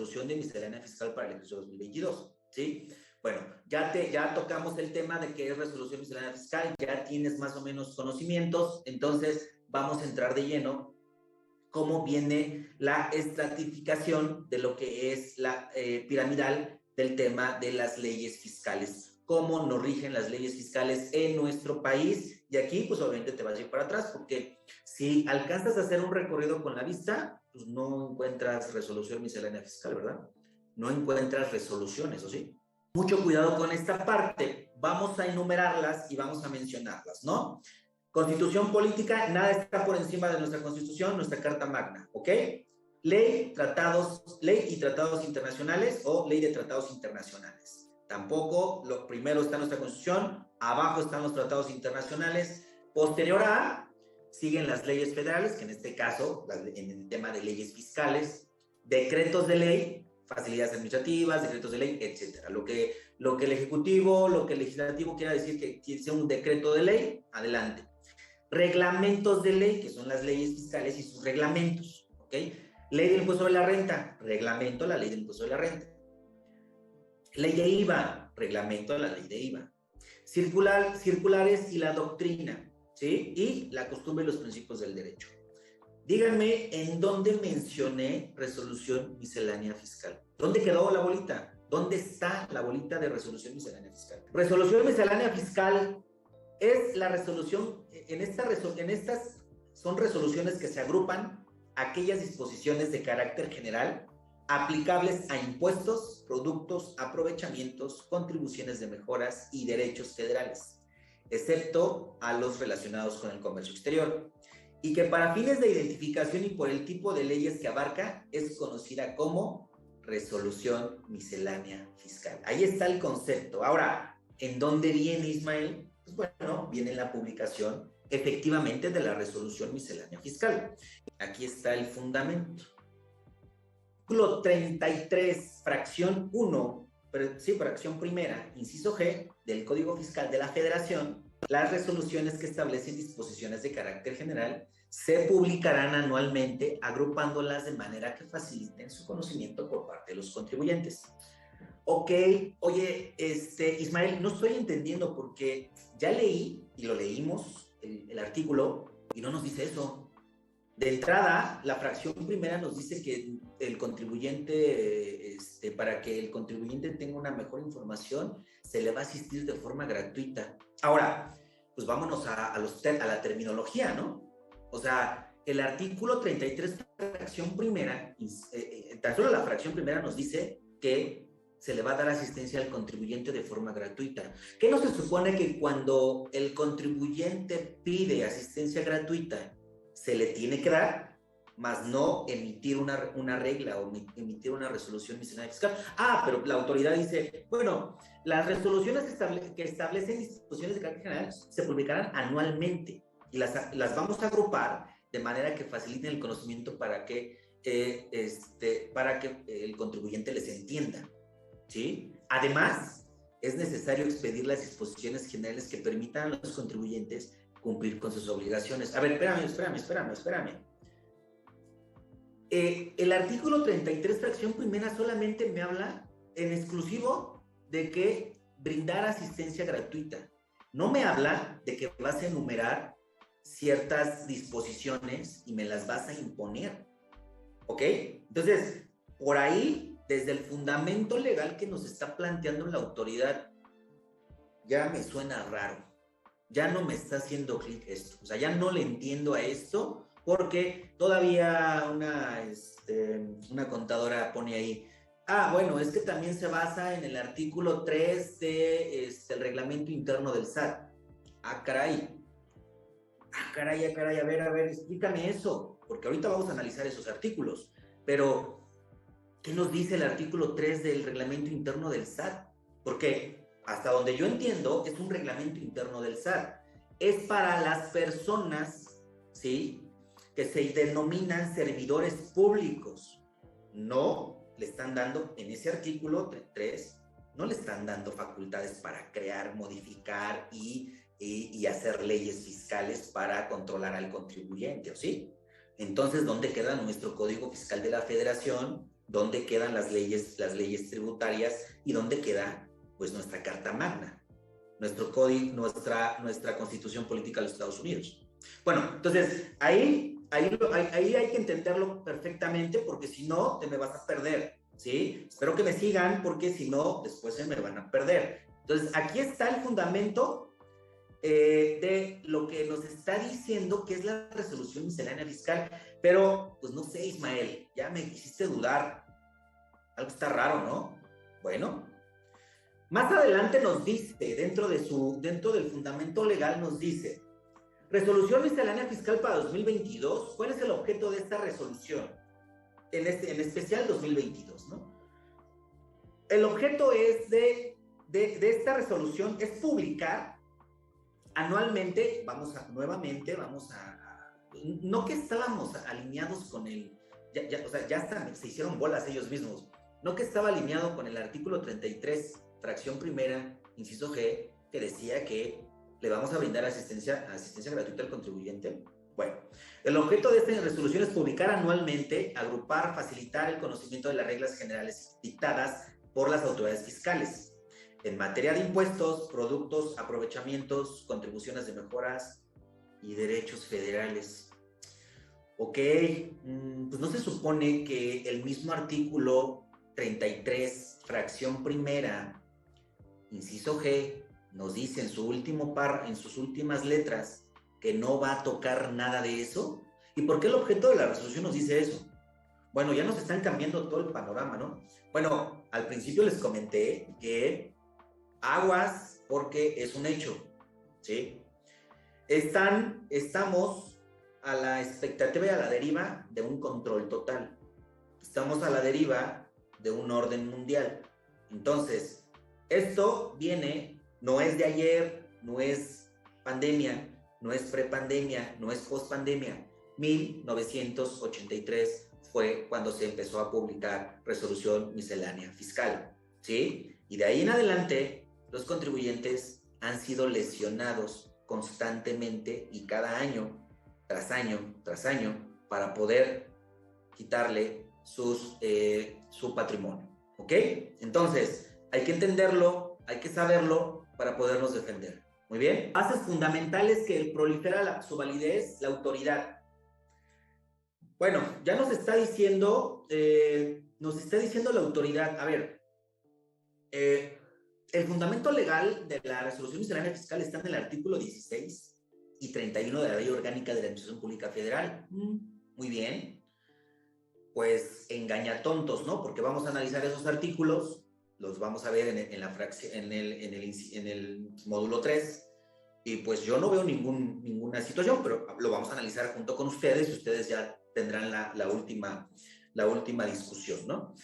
resolución de miscelánea fiscal para el ejercicio 2022, ¿sí? Bueno, ya tocamos el tema de qué es resolución miscelánea fiscal, ya tienes más o menos conocimientos, entonces vamos a entrar de lleno cómo viene la estratificación de lo que es la piramidal del tema de las leyes fiscales, cómo nos rigen las leyes fiscales en nuestro país, y aquí pues obviamente te vas a ir para atrás, porque si alcanzas a hacer un recorrido con la vista, pues no encuentras resolución miscelánea fiscal, ¿verdad? No encuentras resoluciones, ¿o sí? Mucho cuidado con esta parte, vamos a enumerarlas y vamos a mencionarlas, ¿no? Constitución política, nada está por encima de nuestra Constitución, nuestra Carta Magna, ¿ok? Ley y tratados internacionales o ley de tratados internacionales. Tampoco, lo primero está nuestra Constitución, abajo están los tratados internacionales, posterior a, siguen las leyes federales, que en este caso, en el tema de leyes fiscales, decretos de ley, facilidades administrativas, decretos de ley, etcétera. Lo que el Ejecutivo, lo que el Legislativo quiera decir que sea un decreto de ley, adelante. Reglamentos de ley, que son las leyes fiscales y sus reglamentos, ¿ok? Ley del impuesto sobre la renta, reglamento de la ley del impuesto sobre la renta. Ley de IVA, reglamento de la ley de IVA. Circulares y la doctrina, ¿sí? Y la costumbre y los principios del derecho. Díganme en dónde mencioné resolución miscelánea fiscal. ¿Dónde quedó la bolita? ¿Dónde está la bolita de resolución miscelánea fiscal? Resolución miscelánea fiscal es la resolución, en estas son resoluciones que se agrupan aquellas disposiciones de carácter general aplicables a impuestos, productos, aprovechamientos, contribuciones de mejoras y derechos federales, excepto a los relacionados con el comercio exterior, y que para fines de identificación y por el tipo de leyes que abarca es conocida como resolución miscelánea fiscal. Ahí está el concepto. Ahora, ¿en dónde viene, Ismael? Pues bueno, viene en la publicación efectivamente de la resolución miscelánea fiscal. Aquí está el fundamento. Artículo 33, fracción 1, fracción primera, inciso G, del Código Fiscal de la Federación, las resoluciones que establecen disposiciones de carácter general se publicarán anualmente, agrupándolas de manera que faciliten su conocimiento por parte de los contribuyentes. Ok, oye, Ismael, no estoy entendiendo porque ya leí, y lo leímos, el artículo, y no nos dice eso. De entrada, la fracción primera nos dice que el contribuyente, para que el contribuyente tenga una mejor información, se le va a asistir de forma gratuita. Ahora, pues vámonos a la terminología, ¿no? O sea, el artículo 33, fracción primera, tan solo la fracción primera nos dice que se le va a dar asistencia al contribuyente de forma gratuita. ¿Qué no se supone que cuando el contribuyente pide asistencia gratuita, se le tiene que dar, más no emitir una regla o emitir una resolución miscelánea fiscal? Ah, pero la autoridad dice, bueno, las resoluciones que establecen disposiciones de carácter general se publicarán anualmente y las vamos a agrupar de manera que faciliten el conocimiento para que el contribuyente les entienda, ¿sí? Además, es necesario expedir las disposiciones generales que permitan a los contribuyentes cumplir con sus obligaciones. A ver, espérame. El artículo 33, fracción primera, solamente me habla en exclusivo de que brindar asistencia gratuita. No me habla de que vas a enumerar ciertas disposiciones y me las vas a imponer, ¿ok? Entonces, por ahí, desde el fundamento legal que nos está planteando la autoridad, ya me suena raro. Ya no me está haciendo clic esto. O sea, ya no le entiendo a esto porque todavía una contadora pone ahí, bueno, es que también se basa en el artículo 3 de el reglamento interno del SAT. Caray, a ver, explícame eso, porque ahorita vamos a analizar esos artículos, pero ¿qué nos dice el artículo 3 del reglamento interno del SAT? Porque hasta donde yo entiendo, es un reglamento interno del SAT. Es para las personas, ¿sí?, que se denominan servidores públicos. No le están dando, en ese artículo 3, no le están dando facultades para crear, modificar y hacer leyes fiscales para controlar al contribuyente, ¿o sí? Entonces, ¿dónde queda nuestro Código Fiscal de la Federación? dónde quedan las leyes tributarias y dónde queda, pues, nuestra Carta Magna, nuestro código, nuestra Constitución Política de los Estados Unidos. Bueno, entonces, ahí hay que entenderlo perfectamente, porque si no, te me vas a perder, ¿sí? Espero que me sigan, porque si no, después se me van a perder. Entonces, aquí está el fundamento de lo que nos está diciendo que es la resolución miscelánea fiscal. Pero, pues no sé, Ismael, ya me hiciste dudar. Algo está raro, ¿no? Bueno, más adelante nos dice, dentro del fundamento legal nos dice, resolución miscelánea fiscal para 2022, ¿cuál es el objeto de esta resolución? En especial 2022, ¿no? El objeto es de esta resolución es publicar anualmente, nuevamente vamos a, no que estábamos alineados con o sea, ya hasta se hicieron bolas ellos mismos, no que estaba alineado con el artículo 33, fracción primera, inciso G, que decía que le vamos a brindar asistencia gratuita al contribuyente. Bueno, el objeto de esta resolución es publicar anualmente, agrupar, facilitar el conocimiento de las reglas generales dictadas por las autoridades fiscales en materia de impuestos, productos, aprovechamientos, contribuciones de mejoras y derechos federales. Ok, pues no se supone que el mismo artículo 33, fracción primera, inciso G, nos dice en sus últimas letras que no va a tocar nada de eso. ¿Y por qué el objeto de la resolución nos dice eso? Bueno, ya nos están cambiando todo el panorama, ¿no? Bueno, al principio les comenté que aguas, porque es un hecho, ¿sí? Estamos a la expectativa y a la deriva de un control total. Estamos a la deriva de un orden mundial. Entonces, esto no es de ayer, no es pandemia, no es prepandemia, no es pospandemia. 1983 fue cuando se empezó a publicar resolución miscelánea fiscal, ¿sí? Y de ahí en adelante, los contribuyentes han sido lesionados constantemente y cada año, tras año, tras año, para poder quitarle su patrimonio, ¿ok? Entonces, hay que entenderlo, hay que saberlo para podernos defender. Muy bien. Bases fundamentales que prolifera su validez, la autoridad. Bueno, ya nos está diciendo la autoridad, a ver, el fundamento legal de la resolución miscelánea fiscal está en el artículo 16 y 31 de la Ley Orgánica de la Administración Pública Federal. Muy bien. Pues engaña tontos, ¿no? Porque vamos a analizar esos artículos, los vamos a ver en el módulo 3, y pues yo no veo ninguna situación, pero lo vamos a analizar junto con ustedes y ustedes ya tendrán la última discusión, ¿no?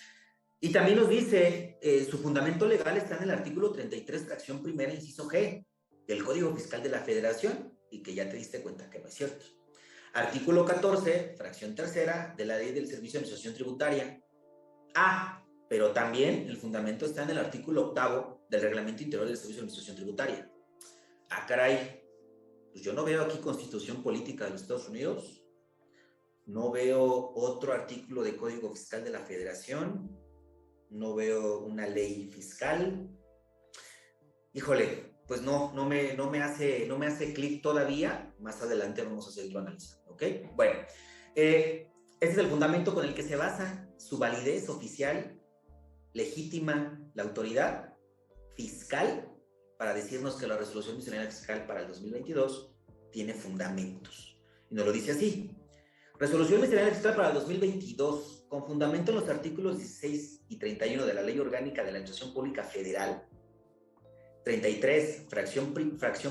Y también nos dice, su fundamento legal está en el artículo 33, fracción primera, inciso G, del Código Fiscal de la Federación, y que ya te diste cuenta que no es cierto. Artículo 14, fracción tercera, de la Ley del Servicio de Administración Tributaria. Pero también el fundamento está en el artículo 8 del Reglamento Interior del Servicio de Administración Tributaria. Caray, pues yo no veo aquí Constitución Política de los Estados Unidos, no veo otro artículo de Código Fiscal de la Federación, no veo una ley fiscal. Híjole, pues no me hace clic todavía. Más adelante vamos a seguirlo analizando, ¿ok? Bueno, este es el fundamento con el que se basa su validez oficial, legítima, la autoridad fiscal, para decirnos que la resolución miscelánea fiscal para el 2022 tiene fundamentos. Y nos lo dice así: resolución miscelánea fiscal para el 2022, con fundamento en los artículos 16 y 31 de la Ley Orgánica de la Administración Pública Federal, 33, fracción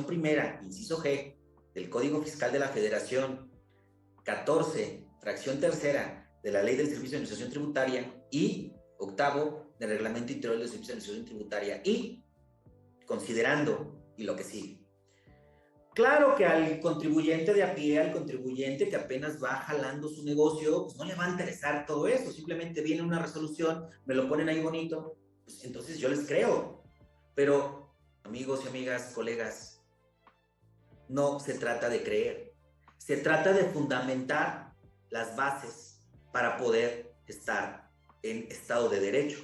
primera, inciso G, del Código Fiscal de la Federación, 14, fracción tercera, de la Ley del Servicio de Administración Tributaria, y 8 del Reglamento Interior del Servicio de Administración Tributaria, y considerando, y lo que sigue. Claro que al contribuyente de a pie, al contribuyente que apenas va jalando su negocio, pues no le va a interesar todo eso. Simplemente viene una resolución, me lo ponen ahí bonito, pues entonces yo les creo. Pero, amigos y amigas, colegas, no se trata de creer. Se trata de fundamentar las bases para poder estar en Estado de Derecho.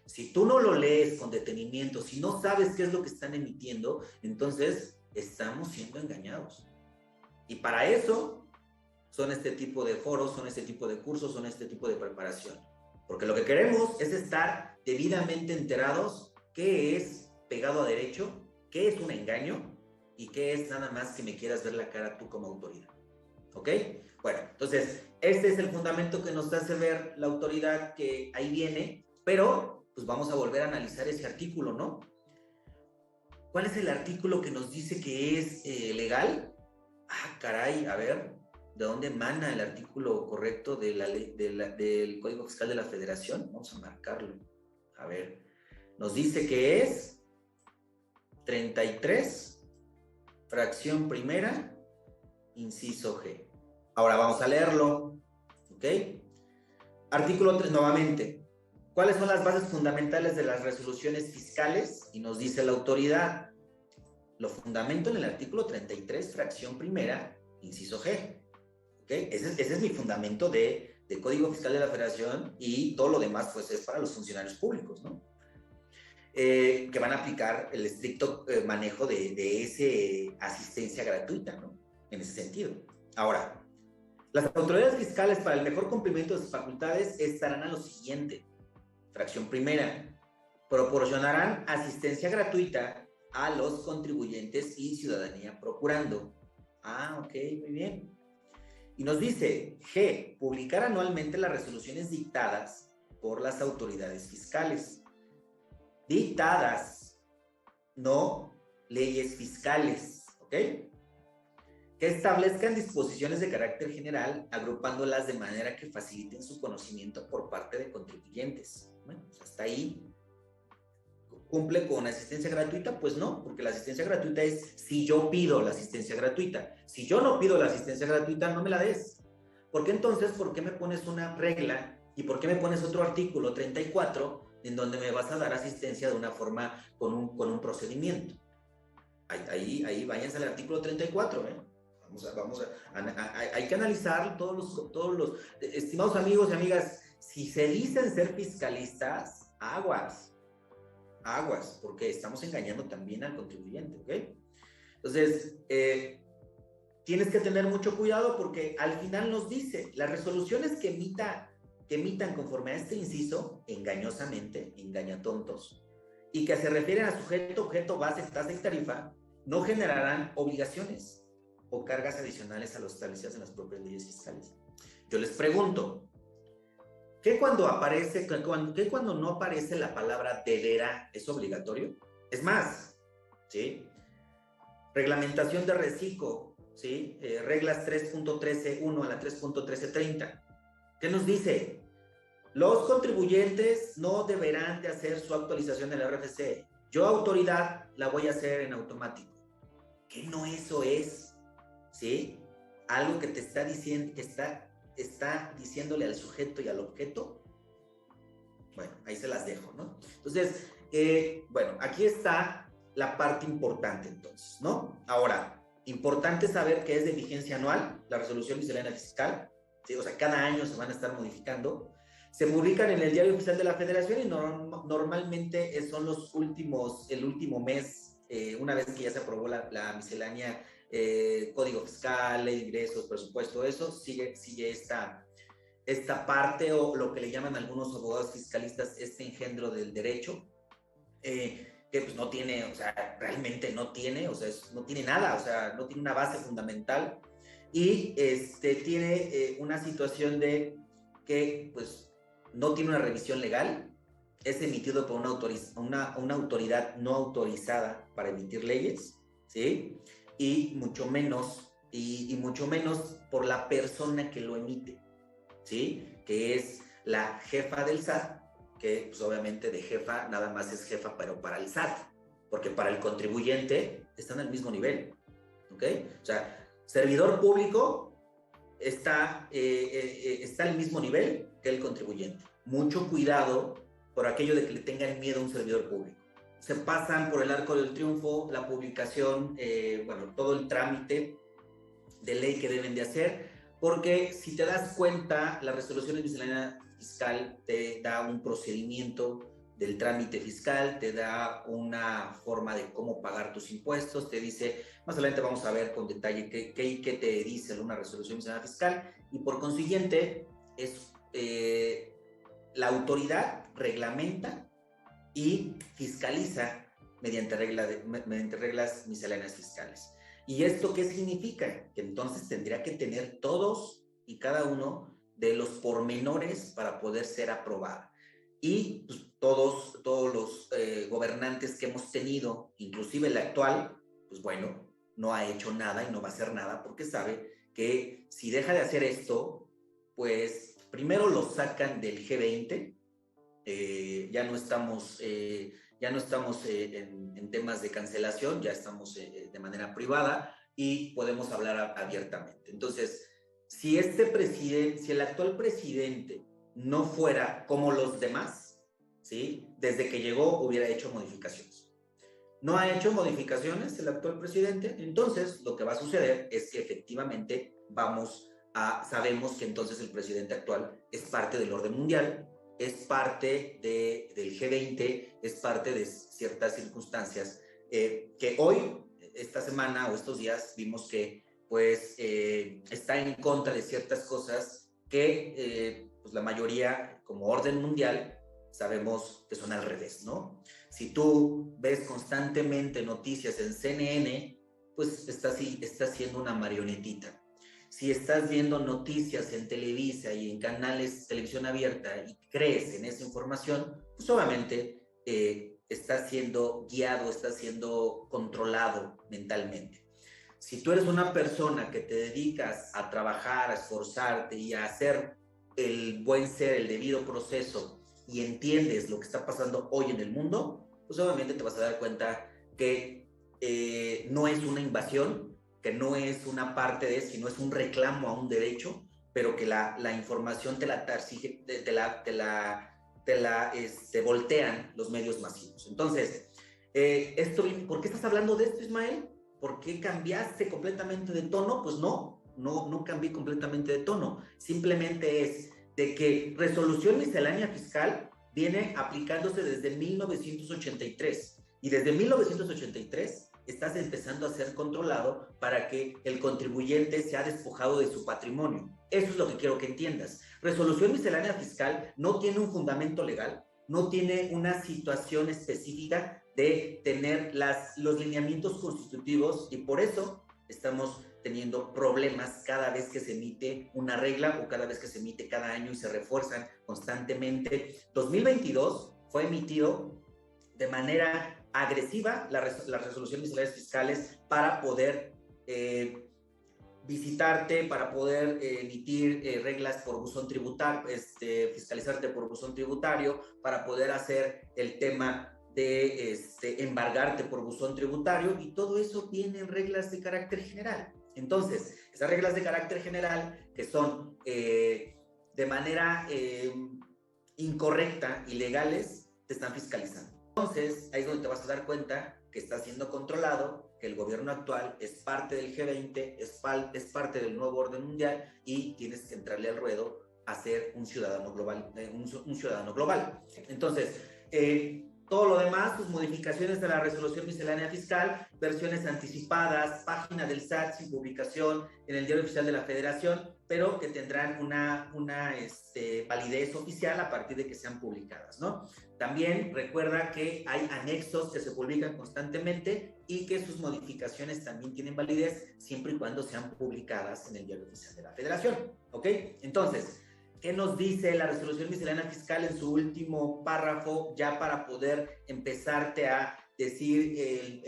Si tú no lo lees con detenimiento, si no sabes qué es lo que están emitiendo, entonces estamos siendo engañados. Y para eso son este tipo de foros, son este tipo de cursos, son este tipo de preparación. Porque lo que queremos es estar debidamente enterados qué es pegado a derecho, qué es un engaño y qué es nada más que me quieras ver la cara tú como autoridad. ¿Ok? Bueno, entonces, este es el fundamento que nos hace ver la autoridad que ahí viene, pero pues vamos a volver a analizar ese artículo, ¿no? ¿Cuál es el artículo que nos dice que es legal? Ah, caray, a ver, ¿de dónde emana el artículo correcto de la ley, del Código Fiscal de la Federación? Vamos a marcarlo. A ver, nos dice que es 33, fracción primera, inciso G. Ahora vamos a leerlo, ¿ok? Artículo 3, nuevamente. ¿Cuáles son las bases fundamentales de las resoluciones fiscales? Y nos dice la autoridad. Lo fundamento en el artículo 33, fracción primera, inciso G. ¿Okay? Ese es mi fundamento de Código Fiscal de la Federación y todo lo demás pues es para los funcionarios públicos, ¿no? Que van a aplicar el estricto manejo de ese asistencia gratuita, ¿no? En ese sentido. Ahora, las autoridades fiscales para el mejor cumplimiento de sus facultades estarán a lo siguiente. Fracción primera, proporcionarán asistencia gratuita a los contribuyentes y ciudadanía procurando. Ah, ok, muy bien. Y nos dice, G, publicar anualmente las resoluciones dictadas por las autoridades fiscales. Dictadas, no leyes fiscales, ¿ok? Que establezcan disposiciones de carácter general, agrupándolas de manera que faciliten su conocimiento por parte de contribuyentes. Bueno, pues hasta ahí. ¿Cumple con asistencia gratuita? Pues no, porque la asistencia gratuita es si yo pido la asistencia gratuita. Si yo no pido la asistencia gratuita, no me la des. ¿Por qué entonces, por qué me pones una regla y por qué me pones otro artículo 34 en donde me vas a dar asistencia de una forma con un procedimiento? Ahí váyanse al artículo 34, ¿eh? Hay que analizar todos los, estimados amigos y amigas, si se dicen ser fiscalistas, aguas, porque estamos engañando también al contribuyente, ¿ok? Entonces, tienes que tener mucho cuidado porque al final nos dice, las resoluciones que emitan conforme a este inciso, engañosamente, engañatontos, y que se refieren a sujeto, objeto, base, tasa y tarifa, no generarán obligaciones o cargas adicionales a los establecidas en las propias leyes fiscales. Yo les pregunto, ¿qué cuando no aparece la palabra deberá es obligatorio? Es más, ¿sí? Reglamentación de reciclo, ¿sí? Reglas 3.13.1 a la 3.13.30. ¿Qué nos dice? Los contribuyentes no deberán de hacer su actualización del RFC. Yo, autoridad, la voy a hacer en automático. ¿Qué no eso es? ¿Sí? Algo que te está diciendo, que está diciéndole al sujeto y al objeto. Bueno, ahí se las dejo, ¿no? Entonces, bueno, aquí está la parte importante entonces, ¿no? Ahora, importante saber que es de vigencia anual, la resolución miscelánea fiscal, ¿sí? O sea, cada año se van a estar modificando. Se publican en el Diario Oficial de la Federación y normalmente son el último mes, una vez que ya se aprobó la miscelánea, Código Fiscal, Ley de Ingresos, Presupuesto, eso, sigue esta parte o lo que le llaman algunos abogados fiscalistas este engendro del derecho, que pues no tiene, o sea, realmente no tiene, o sea, no tiene nada, o sea, no tiene una base fundamental y tiene una situación de que pues no tiene una revisión legal, es emitido por una autoridad no autorizada para emitir leyes, ¿sí? Y mucho menos por la persona que lo emite, ¿sí? Que es la jefa del SAT, que pues obviamente de jefa nada más es jefa, pero para el SAT, porque para el contribuyente están al mismo nivel, ¿ok? O sea, servidor público está al mismo nivel que el contribuyente. Mucho cuidado por aquello de que le tengan miedo a un servidor público. Se pasan por el arco del triunfo la publicación, bueno, todo el trámite de ley que deben de hacer, porque si te das cuenta, las resoluciones fiscal te da un procedimiento del trámite fiscal, te da una forma de cómo pagar tus impuestos, te dice, más adelante vamos a ver con detalle qué te dice una resolución miscelánea fiscal, y por consiguiente es la autoridad reglamenta y fiscaliza mediante reglas misceláneas fiscales. ¿Y esto qué significa? Que entonces tendría que tener todos y cada uno de los pormenores para poder ser aprobada. Y pues, todos los gobernantes que hemos tenido, inclusive el actual, pues bueno, no ha hecho nada y no va a hacer nada porque sabe que si deja de hacer esto, pues primero lo sacan del G20, ya no estamos en temas de cancelación, ya estamos de manera privada y podemos hablar abiertamente. Entonces, si el actual presidente no fuera como los demás, ¿sí? Desde que llegó hubiera hecho modificaciones. No ha hecho modificaciones el actual presidente, entonces lo que va a suceder es que efectivamente sabemos que entonces el presidente actual es parte del orden mundial, es parte del G20, es parte de ciertas circunstancias que hoy, esta semana o estos días, vimos que pues está en contra de ciertas cosas que pues la mayoría, como orden mundial, sabemos que son al revés, ¿no? Si tú ves constantemente noticias en CNN, pues estás siendo una marionetita. Si estás viendo noticias en Televisa y en canales de televisión abierta y crees en esa información, pues obviamente estás siendo guiado, estás siendo controlado mentalmente. Si tú eres una persona que te dedicas a trabajar, a esforzarte y a hacer el buen ser, el debido proceso y entiendes lo que está pasando hoy en el mundo, pues obviamente te vas a dar cuenta que no es una invasión, que no es una parte de, sino es un reclamo a un derecho, pero que la información te voltean los medios masivos. Entonces, ¿por qué estás hablando de esto, Ismael? ¿Por qué cambiaste completamente de tono? Pues no cambié completamente de tono. Simplemente es de que resolución miscelánea fiscal viene aplicándose desde 1983. Y desde 1983 estás empezando a ser controlado para que el contribuyente sea despojado de su patrimonio. Eso es lo que quiero que entiendas. Resolución miscelánea fiscal no tiene un fundamento legal, no tiene una situación específica de tener los lineamientos constitutivos, y por eso estamos teniendo problemas cada vez que se emite una regla o cada vez que se emite cada año y se refuerzan constantemente. 2022 fue emitido de manera agresiva las resoluciones misceláneas fiscales para poder visitarte, para poder emitir reglas por buzón tributario, fiscalizarte por buzón tributario, para poder hacer el tema de embargarte por buzón tributario, y todo eso viene en reglas de carácter general. Entonces, esas reglas de carácter general que son de manera incorrecta, ilegales, te están fiscalizando. Entonces, ahí es donde te vas a dar cuenta que estás siendo controlado, que el gobierno actual es parte del G20, es parte del nuevo orden mundial, y tienes que entrarle al ruedo a ser un ciudadano global. Un ciudadano global. Entonces, todo lo demás, sus modificaciones de la resolución miscelánea fiscal, versiones anticipadas, página del SAT sin publicación en el Diario Oficial de la Federación, pero que tendrán una validez oficial a partir de que sean publicadas, ¿no? También recuerda que hay anexos que se publican constantemente y que sus modificaciones también tienen validez siempre y cuando sean publicadas en el Diario Oficial de la Federación, ¿ok? Entonces, ¿qué nos dice la resolución miscelánea fiscal en su último párrafo, ya para poder empezarte a decir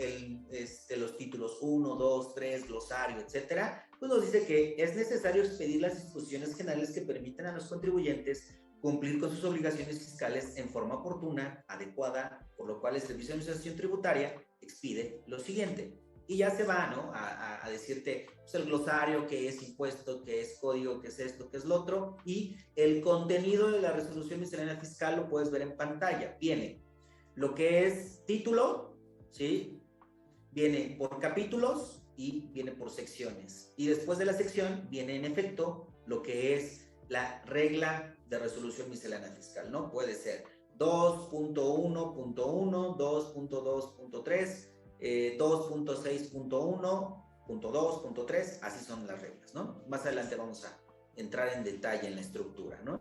los títulos 1, 2, 3, glosario, etcétera? Pues nos dice que es necesario expedir las disposiciones generales que permitan a los contribuyentes cumplir con sus obligaciones fiscales en forma oportuna, adecuada, por lo cual el Servicio de Administración Tributaria expide lo siguiente. Y ya se va, ¿no? A decirte pues, el glosario, qué es impuesto, qué es código, qué es esto, qué es lo otro, y el contenido de la resolución miscelánea fiscal lo puedes ver en pantalla. Viene lo que es título, ¿sí? Viene por capítulos y viene por secciones. Y después de la sección viene en efecto lo que es la regla de resolución miscelánea fiscal, ¿no? Puede ser 2.1.1, 2.2.3, 2.6.1.2.3, así son las reglas, ¿no? Más adelante vamos a entrar en detalle en la estructura, ¿no?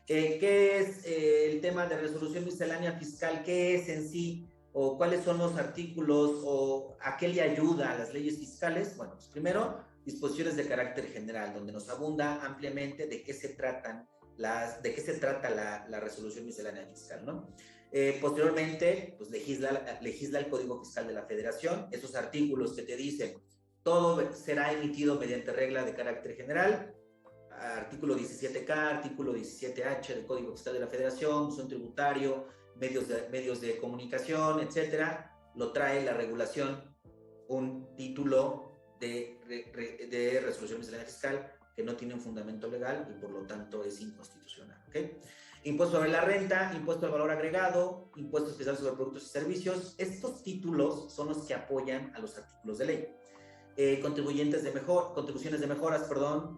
¿Qué es el tema de resolución miscelánea fiscal? ¿Qué es en sí? ¿O cuáles son los artículos? ¿O a qué le ayuda a las leyes fiscales? Bueno, pues primero, disposiciones de carácter general, donde nos abunda ampliamente de qué se trata la resolución miscelánea fiscal, ¿no? Posteriormente, pues legisla el Código Fiscal de la Federación, esos artículos que te dicen, todo será emitido mediante regla de carácter general, artículo 17K, artículo 17H del Código Fiscal de la Federación, uso tributario, medios de comunicación, etcétera, lo trae la regulación, un título de resolución miscelánea fiscal que no tiene un fundamento legal y por lo tanto es inconstitucional, ¿okay? Impuesto sobre la renta, impuesto al valor agregado, impuesto especial sobre productos y servicios, estos títulos son los que apoyan a los artículos de ley. Contribuciones de mejoras,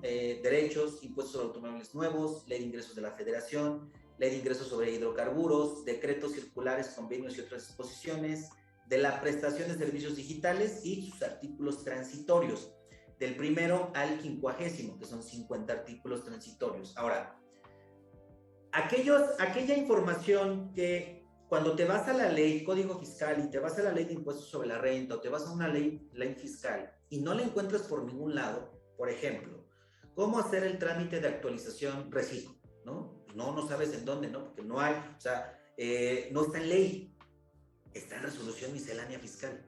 derechos, impuestos sobre automóviles nuevos, ley de ingresos de la Federación, ley de ingresos sobre hidrocarburos, decretos circulares, convenios y otras disposiciones, de la prestación de servicios digitales y sus artículos transitorios, del 1 al 50, que son 50 artículos transitorios. Ahora, aquella información que cuando te vas a la ley Código Fiscal y te vas a la ley de impuestos sobre la renta o te vas a una ley fiscal y no la encuentras por ningún lado, por ejemplo, ¿cómo hacer el trámite de actualización reciclo? No sabes en dónde, ¿no? Porque no hay, o sea, no está en ley, está en resolución miscelánea fiscal,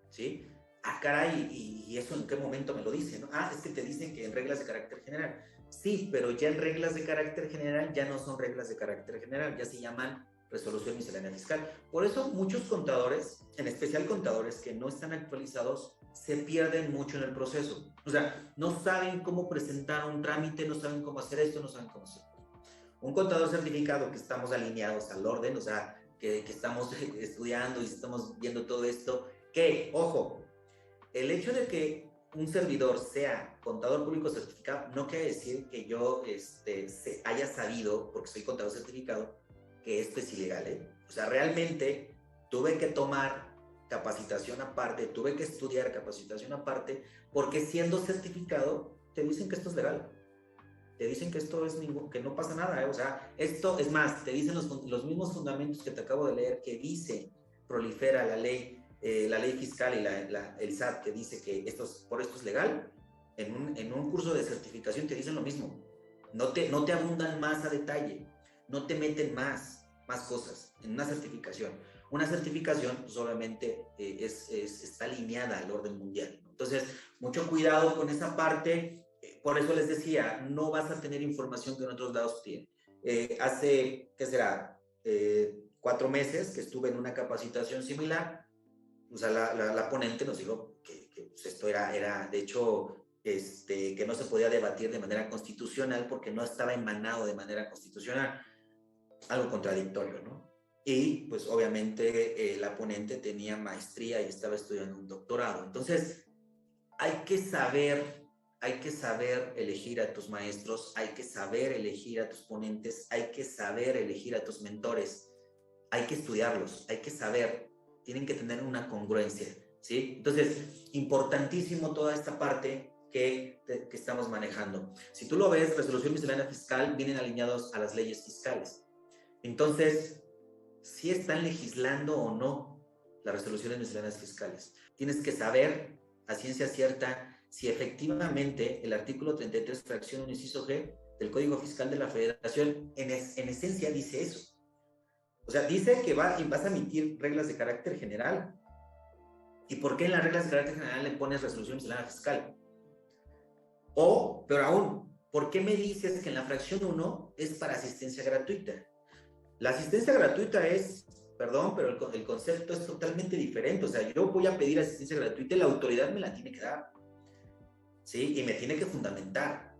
¿sí? Ah, caray, ¿y eso en qué momento me lo dicen, no? Ah, es que te dicen que en reglas de carácter general. Sí, pero ya en reglas de carácter general ya no son reglas de carácter general, ya se llaman resolución miscelánea fiscal. Por eso muchos contadores, en especial contadores que no están actualizados, se pierden mucho en el proceso. O sea, no saben cómo presentar un trámite, no saben cómo hacer esto, no saben cómo hacer esto. Un contador certificado que estamos alineados al orden, o sea, que estamos estudiando y estamos viendo todo esto, que, ojo, el hecho de que un servidor sea contador público certificado no quiere decir que yo haya sabido, porque soy contador certificado, que esto es ilegal, ¿eh? O sea, realmente tuve que tomar capacitación aparte, tuve que estudiar capacitación aparte, porque siendo certificado te dicen que esto es legal. Te dicen que esto es que no pasa nada, ¿eh? O sea, esto es más, te dicen los mismos fundamentos que te acabo de leer, que dice, prolifera la ley fiscal y el SAT, que dice que por esto es legal. En un curso de certificación te dicen lo mismo. No te abundan más a detalle, no te meten más cosas en una certificación. Una certificación, pues obviamente, está alineada al orden mundial, ¿no? Entonces, mucho cuidado con esa parte. Por eso les decía, no vas a tener información que en otros lados tienen. Hace, ¿qué será? 4 meses que estuve en una capacitación similar, o sea, la ponente nos dijo que pues esto era, de hecho, que no se podía debatir de manera constitucional porque no estaba emanado de manera constitucional. Algo contradictorio, ¿no? Y, pues, obviamente, la ponente tenía maestría y estaba estudiando un doctorado. Entonces, hay que saber elegir a tus maestros, hay que saber elegir a tus ponentes, hay que saber elegir a tus mentores, hay que estudiarlos, hay que saber, tienen que tener una congruencia, ¿sí? Entonces, importantísimo toda esta parte que estamos manejando. Si tú lo ves, resolución miscelánea fiscal, vienen alineados a las leyes fiscales. Entonces, si están legislando o no las resoluciones misceláneas fiscales, tienes que saber a ciencia cierta si efectivamente el artículo 33, fracción 1, inciso G del Código Fiscal de la Federación en esencia dice eso. O sea, dice que vas a emitir reglas de carácter general. ¿Y por qué en las reglas de carácter general le pones resolución miscelánea fiscal? O, peor aún, ¿por qué me dices que en la fracción 1 es para asistencia gratuita? La asistencia gratuita es, perdón, pero el concepto es totalmente diferente. O sea, yo voy a pedir asistencia gratuita y la autoridad me la tiene que dar, ¿sí? Y me tiene que fundamentar.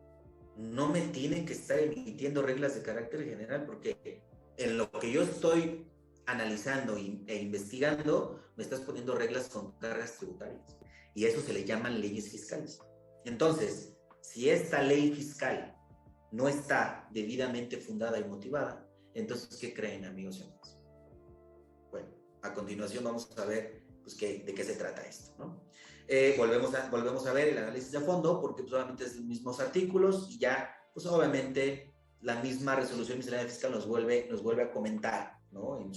No me tiene que estar emitiendo reglas de carácter general, porque en lo que yo estoy analizando e investigando, me estás poniendo reglas con cargas tributarias. Y eso se le llaman leyes fiscales. Entonces, si esta ley fiscal no está debidamente fundada y motivada, entonces, ¿qué creen, amigos y amigas? Bueno, a continuación vamos a ver pues, de qué se trata esto, ¿no? Volvemos a ver el análisis de fondo, porque pues, obviamente es los mismos artículos y ya, pues obviamente, la misma resolución miscelánea fiscal nos vuelve a comentar, ¿no? En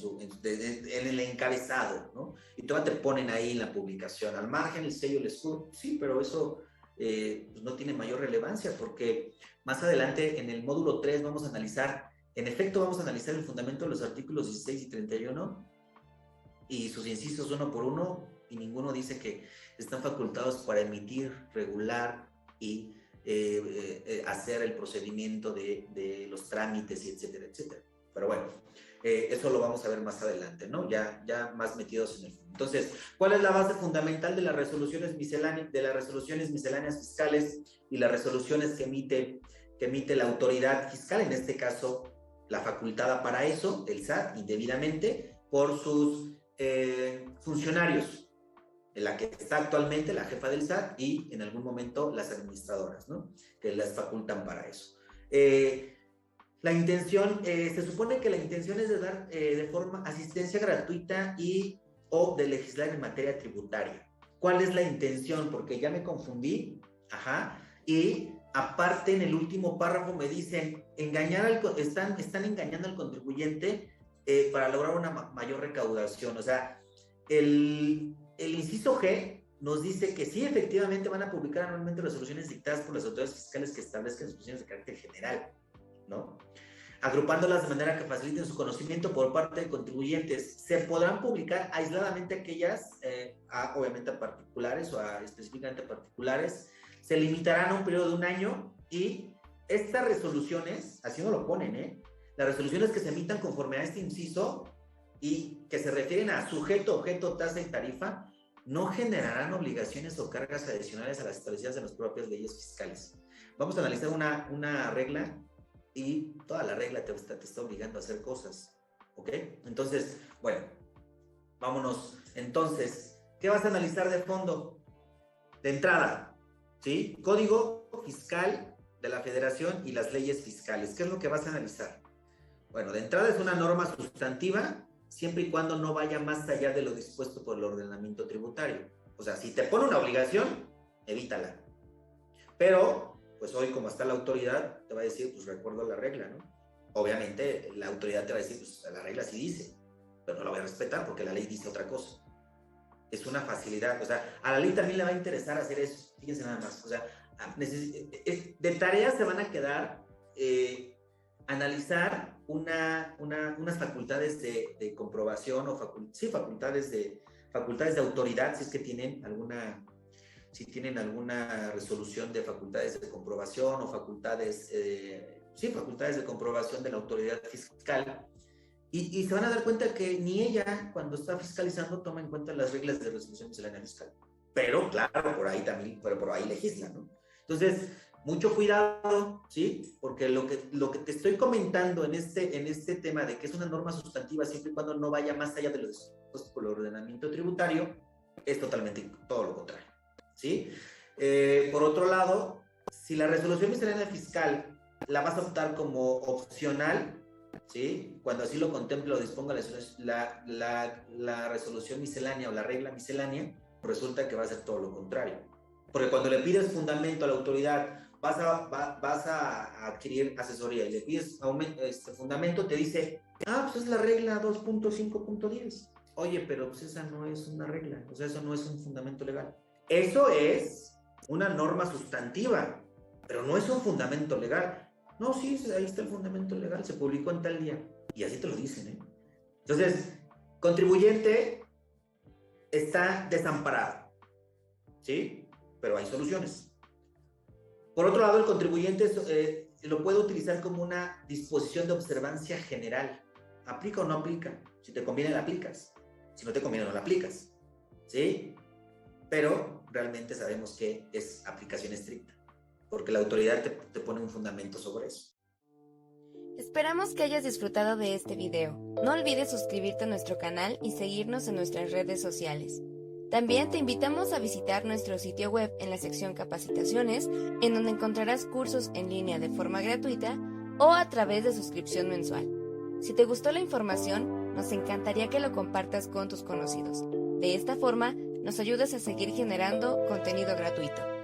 el encabezado, ¿no? Y todavía te ponen ahí en la publicación, al margen el sello, el escudo, sí, pero eso pues no tiene mayor relevancia, porque más adelante en el módulo 3 vamos a analizar, en efecto vamos a analizar el fundamento de los artículos 16 y 31 y sus incisos uno por uno, y ninguno dice que están facultados para emitir, regular y hacer el procedimiento de los trámites y etcétera, etcétera. Pero bueno, eso lo vamos a ver más adelante, ¿no? Ya más metidos en el fondo. Entonces, ¿cuál es la base fundamental de las resoluciones misceláneas fiscales y las resoluciones que emite la autoridad fiscal? En este caso, la facultada para eso, el SAT, indebidamente, por sus funcionarios, en la que está actualmente la jefa del SAT y en algún momento las administradoras, ¿no? Que las facultan para eso. La intención, se supone que la intención es de dar de forma asistencia gratuita y o de legislar en materia tributaria. ¿Cuál es la intención? Porque ya me confundí, y aparte en el último párrafo me dicen, están engañando al contribuyente para lograr una mayor recaudación. O sea, el inciso G nos dice que sí, efectivamente van a publicar anualmente resoluciones dictadas por las autoridades fiscales que establezcan disposiciones de carácter general, ¿no? Agrupándolas de manera que faciliten su conocimiento por parte de contribuyentes. Se podrán publicar aisladamente aquellas, obviamente a particulares o específicamente a particulares. Se limitarán a un periodo de 1 año y estas resoluciones, así no lo ponen, las resoluciones que se emitan conforme a este inciso y que se refieren a sujeto, objeto, tasa y tarifa, no generarán obligaciones o cargas adicionales a las establecidas en las propias leyes fiscales. Vamos a analizar una regla y toda la regla te está obligando a hacer cosas, ¿ok? Entonces, bueno, vámonos. Entonces, ¿qué vas a analizar de fondo? De entrada, ¿sí? Código fiscal de la Federación y las leyes fiscales. ¿Qué es lo que vas a analizar? Bueno, de entrada es una norma sustantiva, siempre y cuando no vaya más allá de lo dispuesto por el ordenamiento tributario. O sea, si te pone una obligación, evítala. Pero, pues hoy como está la autoridad, te va a decir, pues recuerdo la regla, ¿no? Obviamente la autoridad te va a decir, pues la regla sí dice, pero no la voy a respetar porque la ley dice otra cosa. Es una facilidad, o sea, a la ley también le va a interesar hacer eso, fíjense nada más, o sea, de tareas se van a quedar analizar unas facultades de comprobación o facultades de autoridad, si es que tienen alguna resolución de facultades de comprobación o facultades de comprobación de la autoridad fiscal. Y se van a dar cuenta que ni ella, cuando está fiscalizando, toma en cuenta las reglas de resolución miscelánea fiscal. Pero, claro, por ahí legisla, ¿no? Entonces, mucho cuidado, ¿sí? Porque lo que te estoy comentando en este tema de que es una norma sustantiva siempre y cuando no vaya más allá de lo dispuesto por el ordenamiento tributario, es totalmente todo lo contrario, ¿sí? Por otro lado, si la resolución miscelánea fiscal la vas a optar como opcional, ¿sí? Cuando así lo contemple o disponga la resolución miscelánea o la regla miscelánea, resulta que va a ser todo lo contrario. Porque cuando le pides fundamento a la autoridad, vas a adquirir asesoría y le pides fundamento, te dice, pues es la regla 2.5.10. Oye, pero pues esa no es una regla, o sea, eso no es un fundamento legal. Eso es una norma sustantiva, pero no es un fundamento legal. No, sí, ahí está el fundamento legal, se publicó en tal día. Y así te lo dicen, ¿eh? Entonces, contribuyente está desamparado, ¿sí? Pero hay soluciones. Por otro lado, el contribuyente lo puede utilizar como una disposición de observancia general. ¿Aplica o no aplica? Si te conviene, la aplicas. Si no te conviene, no la aplicas, ¿sí? Pero realmente sabemos que es aplicación estricta, porque la autoridad te pone un fundamento sobre eso. Esperamos que hayas disfrutado de este video. No olvides suscribirte a nuestro canal y seguirnos en nuestras redes sociales. También te invitamos a visitar nuestro sitio web en la sección Capacitaciones, en donde encontrarás cursos en línea de forma gratuita o a través de suscripción mensual. Si te gustó la información, nos encantaría que lo compartas con tus conocidos. De esta forma, nos ayudas a seguir generando contenido gratuito.